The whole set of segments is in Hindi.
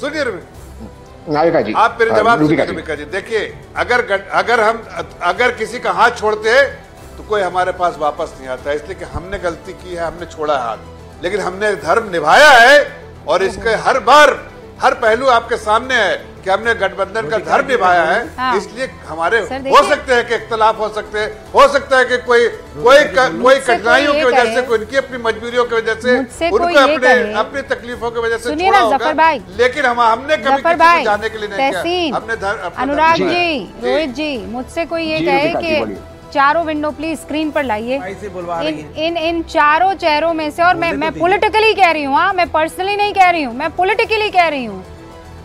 सुनिए नाविका जी, आप मेरे जवाब सुनिए रूबिका जी। देखिए, अगर किसी का हाथ छोड़ते हैं तो कोई हमारे पास वापस नहीं आता, इसलिए कि हमने गलती की है, हमने छोड़ा हाथ, लेकिन हमने धर्म निभाया है और इसके हर बार हर पहलू आपके सामने है कि हमने गठबंधन का धर्म निभाया है। हाँ। इसलिए हमारे हो सकते हैं कि इख्तलाफ हो सकते हैं, हो सकता है कि कोई कठिनाइयों की वजह से, कोई इनकी अपनी मजबूरियों की वजह से, उनको अपनी तकलीफों की वजह से छोड़ा होगा, लेकिन हमने कभी किसी को जाने के लिए नहीं किया। हमने अनुराग जी, रोहित जी, मुझसे कोई ये कहे कि चारों विंडो प्लीज स्क्रीन पर लाइए, इन चारों चेहरों में से, और मैं पॉलिटिकली कह रही हूँ, मैं पर्सनली नहीं कह रही हूँ, मैं पॉलिटिकली कह रही हूँ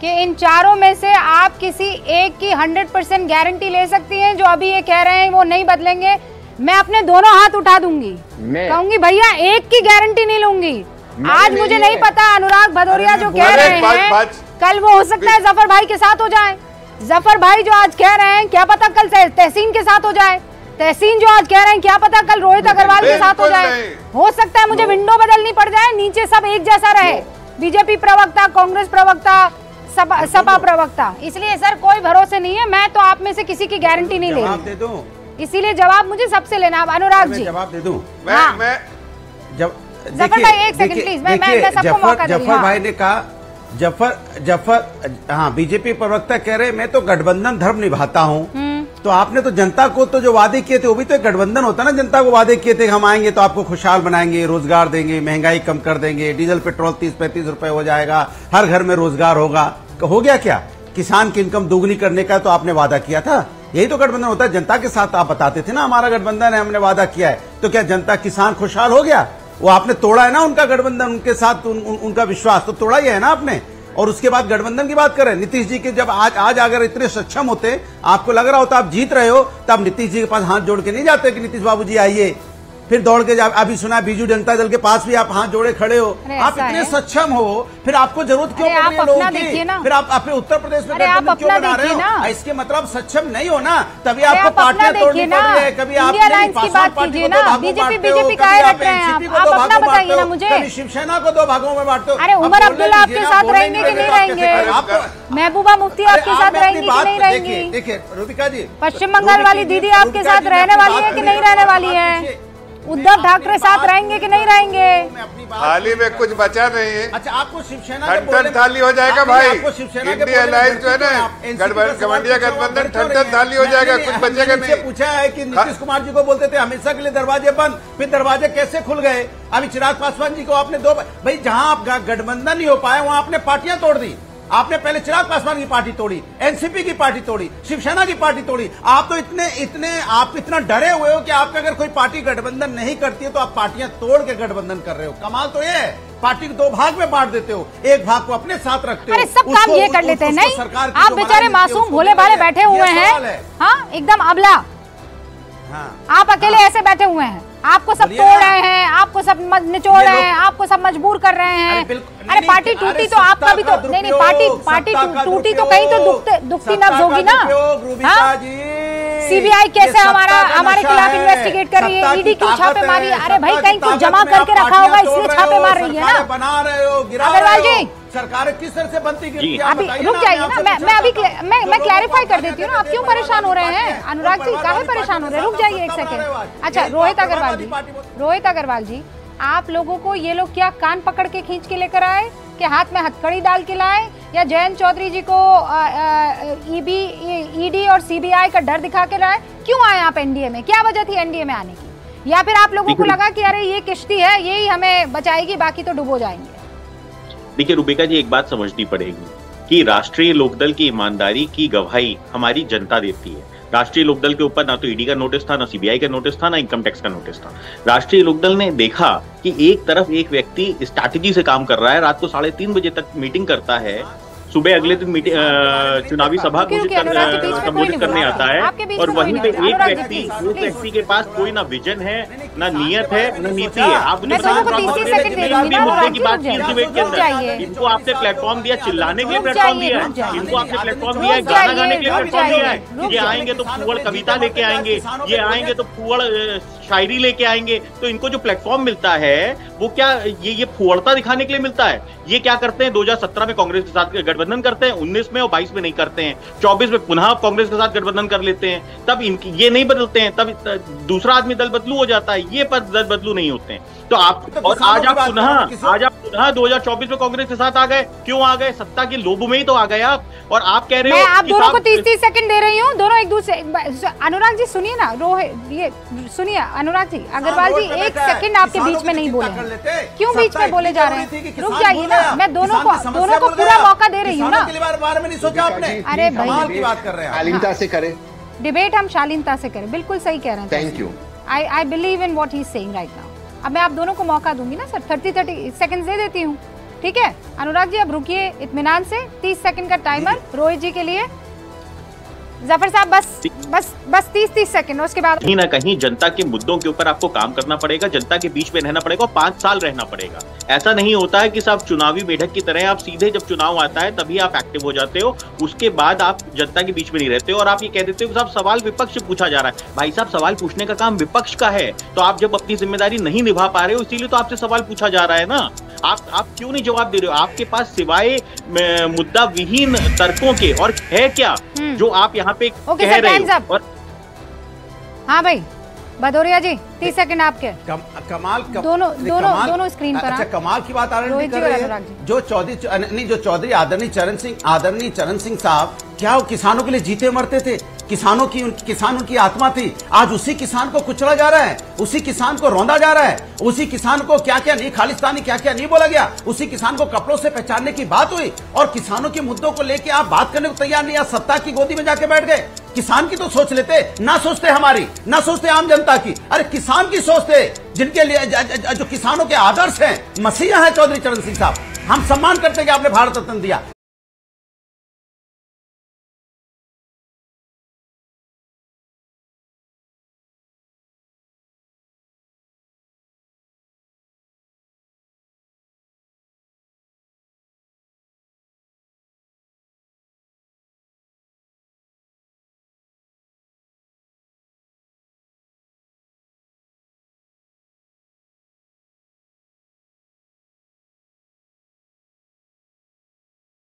कि इन चारों में से आप किसी एक की 100% गारंटी ले सकती हैं जो अभी ये कह रहे हैं वो नहीं बदलेंगे। मैं अपने दोनों हाथ उठा दूंगी, कहूंगी भैया एक की गारंटी नहीं लूंगी। आज मुझे नहीं पता अनुराग भदौरिया जो कह रहे हैं कल वो हो सकता है जफर भाई के साथ हो जाए। जफर भाई जो आज कह रहे हैं क्या पता कल तहसीन के साथ हो जाए। तहसीन जो आज कह रहे हैं क्या पता कल रोहित अग्रवाल के साथ हो जाए। हो सकता है मुझे विंडो बदलनी पड़ जाए, नीचे सब एक जैसा रहे, बीजेपी प्रवक्ता, कांग्रेस प्रवक्ता, सपा प्रवक्ता। इसलिए सर कोई भरोसे नहीं है, मैं तो आप में से किसी की गारंटी नहीं ले रही, इसीलिए जवाब मुझे सबसे लेना। अब अनुराग जी जवाब दे दूं मैं जफर भाई एक सेकंड प्लीज, मैं सबको मौका दूंगी। जफर भाई ने कहा, जफर हाँ बीजेपी प्रवक्ता कह रहे मैं तो गठबंधन धर्म निभाता हूँ। तो आपने तो जनता को तो जो वादे किए थे वो भी तो एक गठबंधन होता है ना। जनता को वादे किए थे हम आएंगे तो आपको खुशहाल बनाएंगे, रोजगार देंगे, महंगाई कम कर देंगे, डीजल पेट्रोल 30-35 रुपए हो जाएगा, हर घर में रोजगार होगा। हो गया क्या? किसान की इनकम दोगुनी करने का तो आपने वादा किया था। यही तो गठबंधन होता है। जनता के साथ आप बताते थे ना हमारा गठबंधन है, हमने वादा किया है। तो क्या जनता किसान खुशहाल हो गया? वो आपने तोड़ा है ना उनका गठबंधन, उनके साथ उनका विश्वास तो तोड़ा ही है ना आपने। और उसके बाद गठबंधन की बात करें, नीतीश जी के जब आज अगर इतने सक्षम होते, आपको लग रहा होता आप जीत रहे हो, तब नीतीश जी के पास हाथ जोड़ के नहीं जाते कि नीतीश बाबू जी आइए। फिर दौड़ के अभी सुना बीजू जनता दल के पास भी आप हाथ जोड़े खड़े हो। आप इतने सक्षम हो, फिर आपको जरूरत क्यों पड़ रही है लोगों की? फिर आप अपने उत्तर प्रदेश में गठबंधन क्यों बना रहे हो? इसके मतलब सक्षम नहीं हो ना, तभी आपको पार्टियां तोड़नी पड़ रही है। कभी आप बीजेपी का रख रहे हैं, आप अपना बताइए ना मुझे। कभी शिवसेना को दो भागों में बांटते हो। अरे उमर अब्दुल्ला आपके साथ रहेंगे कि नहीं रहेंगे? महबूबा मुफ्ती आपके साथ रहेंगी कि नहीं रहेंगी? देखिए रूबिका जी, पश्चिम बंगाल वाली दीदी आपके साथ रहने वाली है कि नहीं रहने वाली है? उद्धव ठाकरे साथ रहेंगे कि नहीं रहेंगे? थाली में कुछ बचा नहीं है। अच्छा, आपको शिवसेना ठन थाली हो जाएगा भाई। इंडिया अलायंस जो है ना, गठबंधन ठन थाली हो जाएगा, कुछ बचेगा नहीं। पूछा है कि नीतीश कुमार जी को बोलते थे हमेशा के लिए दरवाजे बंद, फिर दरवाजे कैसे खुल गए? अभी चिराग पासवान जी को आपने भाई जहां आप गठबंधन नहीं हो पाए वहां आपने पार्टियां तोड़ दी। आपने पहले चिराग पासवान की पार्टी तोड़ी, एनसीपी की पार्टी तोड़ी, शिवसेना की पार्टी तोड़ी। आप तो आप इतना डरे हुए हो कि आपका अगर कोई पार्टी गठबंधन नहीं करती है तो आप पार्टियां तोड़ के गठबंधन कर रहे हो। कमाल तो ये है, पार्टी को दो भाग में बांट देते हो, एक भाग को अपने साथ रखते हो। अरे सब काम ये कर लेते हैं नहीं? आप बेचारे मासूम भोले भाले बैठे हुए हैं, हाँ एकदम अबला। आप अकेले ऐसे बैठे हुए हैं, आपको सब तोड़ रहे हैं, आपको सब निचोड़ रहे हैं, आपको सब मजबूर कर रहे हैं। अरे पार्टी टूटी तो आपका भी तो नहीं, पार्टी टूटी तो कहीं तो दुखती नब्ज होगी ना। सीबीआई कैसे हमारे खिलाफ इन्वेस्टिगेट कर रही है? ईडी क्यों छापे मारी? अरे भाई कहीं कुछ जमा करके रखा होगा इसलिए छापे मार रही है ना। बना रहे हो, अग्रवाल जी सरकार किस तरह से बनती गिरती? अभी रुक जाइए ना, मैं क्लैरिफाई कर देती हूँ ना। आप क्यों परेशान हो रहे हैं अनुराग जी? काहे परेशान हो रहे हैं? रुक जाइए एक सेकंड। अच्छा रोहित अग्रवाल जी, आप लोगों को ये लोग क्या कान पकड़ के खींच के लेकर आए कि हाथ में हथकड़ी डाल के लाए, या जयंत चौधरी जी को ईडी और सीबीआई का डर दिखा के लाए? क्यों आए आप एनडीए में? क्या वजह थी एनडीए में आने की? या फिर आप लोगों को लगा कि अरे ये किश्ती है, यही हमें बचाएगी, बाकी तो डुबो जाएंगे? देखिए रूबिका जी, एक बात समझनी पड़ेगी कि राष्ट्रीय लोकदल की ईमानदारी की गवाही हमारी जनता देती है। राष्ट्रीय लोकदल के ऊपर ना तो ईडी का नोटिस था, ना सीबीआई का नोटिस था, ना इनकम टैक्स का नोटिस था। राष्ट्रीय लोकदल ने देखा कि एक तरफ एक व्यक्ति स्ट्रैटेजी से काम कर रहा है, रात को 3:30 बजे तक मीटिंग करता है, सुबह अगले दिन चुनावी सभा संबोधित करने आता है, और वहीं पे एक व्यक्ति के पास कोई ना विजन है, ना नियत है, ना नीति है। आप मुझे मुद्दे की बात की डिबेट के अंदर, इनको आपने प्लेटफॉर्म दिया, चिल्लाने के लिए प्लेटफॉर्म दिया है, इनको आपने प्लेटफॉर्म दिया है, गाना गाने के लिए प्लेटफॉर्म दिया है। ये आएंगे तो फुअड़ कविता लेके आएंगे, ये आएंगे तो फुअड़ शायरी लेके आएंगे, तो इनको जो प्लेटफॉर्म मिलता है वो क्या ये फुहड़ता दिखाने के लिए मिलता है? ये क्या करते हैं, 2017 में कांग्रेस के साथ गठबंधन करते हैं, 19 में और 22 में नहीं करते हैं, 24 में पुनः कांग्रेस के साथ गठबंधन कर लेते हैं, तब इनकी ये नहीं बदलते हैं, तब दूसरा आदमी दल बदलू हो जाता है, ये पद दल बदलू नहीं होते हैं। तो आप और आज आप पुनः 2024 में कांग्रेस के साथ आ गए, क्यों आ गए? सत्ता के लोभ में ही तो आ गए आप। और आप कह रहे हो आप दोनों को 30-30 सेकंड दे रही हूँ, दोनों एक दूसरे। अनुराग जी सुनिए ना, ये सुनिए अनुराग जी, अग्रवाल जी एक सेकंड आपके बीच में नहीं बोले, क्यों बीच में बोले जा रहे हैं? रुक जाइए ना, मैं दोनों को पूरा मौका दे रही हूँ ना। बारे में नहीं सोचा आपने? अरे भाई की बात कर रहे हैं, शालीनता से करें डिबेट, हम शालीनता से करें, बिल्कुल सही कह रहे हैं। Thank you. I believe in what he is saying right now. अब मैं आप दोनों को मौका दूंगी ना सर, 30 सेकंड दे देती हूँ, ठीक है? अनुराग जी अब रुकिए इत्मीनान से, 30 सेकंड का टाइमर रोहित जी के लिए। जफर साहब बस 30 सेकंड, उसके बाद कहीं ना कहीं जनता के मुद्दों के ऊपर आपको काम करना पड़ेगा, जनता के बीच में रहना पड़ेगा और 5 साल रहना पड़ेगा। ऐसा नहीं होता है कि साहब चुनावी मेढक की तरह आप सीधे जब चुनाव आता है तभी आप एक्टिव हो जाते हो, उसके बाद आप जनता के बीच में नहीं रहते हो और आप ये कह देते हो कि साहब सवाल विपक्ष से पूछा जा रहा है। भाई साहब सवाल पूछने का काम विपक्ष का है, तो आप जब अपनी जिम्मेदारी नहीं निभा पा रहे हो इसीलिए तो आपसे सवाल पूछा जा रहा है ना। आप क्यों नहीं जवाब दे रहे हो? आपके पास सिवाय मुद्दा विहीन तर्कों के और है क्या जो आप यहाँ पे कह रहे हो? हाँ भाई भदौरिया जी 30 सेकंड आपके। कमाल दोनों स्क्रीन पर। अच्छा कमाल की बात आरएनडी कर रहे हैं। जो चौधरी आदरणीय चरण सिंह साहब क्या वो किसानों के लिए जीते मरते थे? किसान उनकी आत्मा थी। आज उसी किसान को कुचला जा रहा है, उसी किसान को रौंदा जा रहा है, उसी किसान को क्या क्या नहीं खालिस्तानी क्या क्या नहीं बोला गया, उसी किसान को कपड़ों से पहचानने की बात हुई और किसानों के मुद्दों को लेके आप बात करने को तैयार नहीं। आप सत्ता की गोदी में जाके बैठ गए। किसान की तो सोच लेते, ना सोचते हमारी, ना सोचते आम जनता की, अरे किसान की सोचते, जिनके लिए जो किसानों के आदर्श हैं, मसीहा है चौधरी चरण सिंह साहब। हम सम्मान करते हैं कि आपने भारत रत्न दिया,